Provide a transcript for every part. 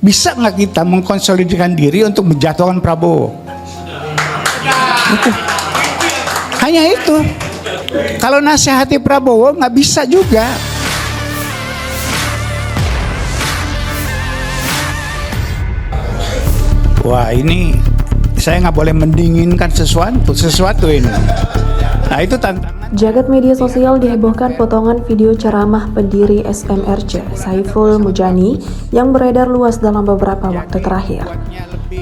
Bisa nggak kita mengkonsolidasikan diri untuk menjatuhkan Prabowo? Itu. Hanya itu. Kalau nasihati Prabowo nggak bisa juga. Wah, ini saya nggak boleh mendinginkan sesuatu ini. Nah, itu tantangan. Jagat media sosial dihebohkan potongan video ceramah pendiri SMRC, Saiful Mujani, yang beredar luas dalam beberapa waktu terakhir.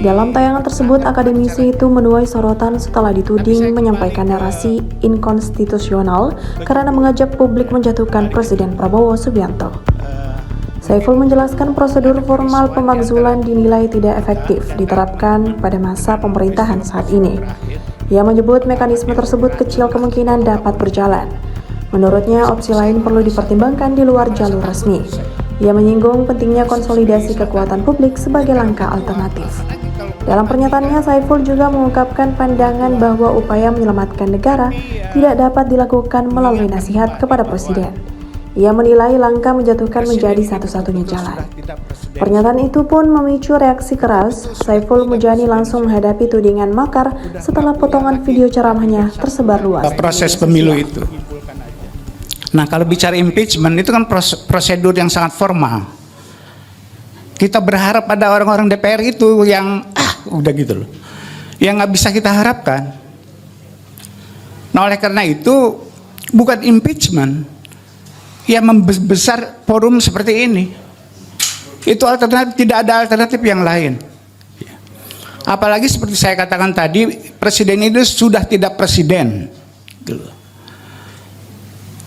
Dalam tayangan tersebut, akademisi itu menuai sorotan setelah dituding menyampaikan narasi inkonstitusional karena mengajak publik menjatuhkan Presiden Prabowo Subianto. Saiful menjelaskan prosedur formal pemakzulan dinilai tidak efektif diterapkan pada masa pemerintahan saat ini. Ia menyebut mekanisme tersebut kecil kemungkinan dapat berjalan. Menurutnya, opsi lain perlu dipertimbangkan di luar jalur resmi. Ia menyinggung pentingnya konsolidasi kekuatan publik sebagai langkah alternatif. Dalam pernyataannya, Saiful juga mengungkapkan pandangan bahwa upaya menyelamatkan negara tidak dapat dilakukan melalui nasihat kepada Presiden. Ia menilai langkah menjatuhkan menjadi satu-satunya jalan. Pernyataan itu pun memicu reaksi keras. Saiful Mujani langsung menghadapi tudingan makar setelah potongan video ceramahnya tersebar luas. Proses pemilu itu. Nah, kalau bicara impeachment itu kan prosedur yang sangat formal. Kita berharap ada orang-orang DPR itu yang udah gitu loh, yang nggak bisa kita harapkan. Nah, oleh karena itu bukan impeachment yang membesar forum seperti ini. Itu alternatif, tidak ada alternatif yang lain. Apalagi seperti saya katakan tadi, presiden itu sudah tidak presiden.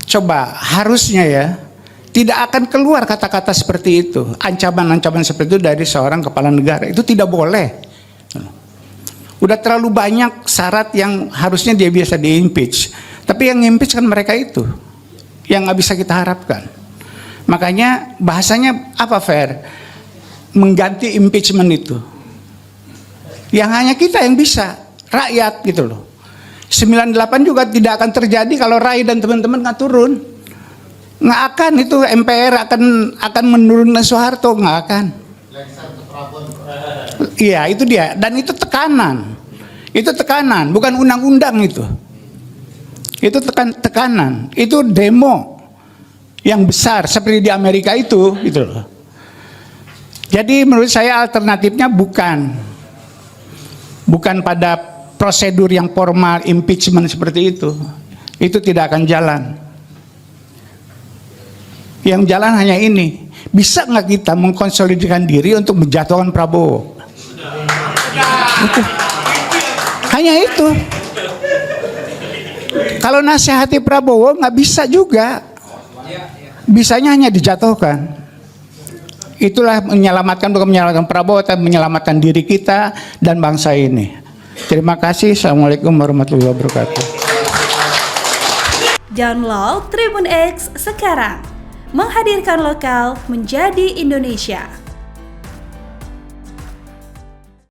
Coba, harusnya ya, tidak akan keluar kata-kata seperti itu. Ancaman-ancaman seperti itu dari seorang kepala negara. Itu tidak boleh. Udah terlalu banyak syarat yang harusnya dia biasa di-impeach. Tapi yang impeach kan mereka itu, yang nggak bisa kita harapkan. Makanya bahasanya apa, Fer? Mengganti impeachment itu. Yang hanya kita yang bisa, rakyat gitu loh. 98 juga tidak akan terjadi kalau Rai dan teman-teman nggak turun. Nggak akan itu, MPR akan menurunkan Soeharto, nggak akan. Iya, itu dia. Dan itu tekanan. Itu tekanan, bukan undang-undang itu. Itu tekanan. Itu demo yang besar seperti di Amerika itu, gitu loh. Jadi menurut saya alternatifnya bukan pada prosedur yang formal impeachment seperti itu. Itu tidak akan jalan. Yang jalan hanya ini. Bisa nggak kita mengkonsolidasikan diri untuk menjatuhkan Prabowo? Itu. Hanya itu. Kalau nasihati Prabowo nggak bisa juga. Bisanya hanya dijatuhkan. Itulah bukan menyelamatkan Prabowo, tapi menyelamatkan diri kita dan bangsa ini. Terima kasih. Assalamualaikum warahmatullahi wabarakatuh. Download Tribun X sekarang. Menghadirkan lokal menjadi Indonesia.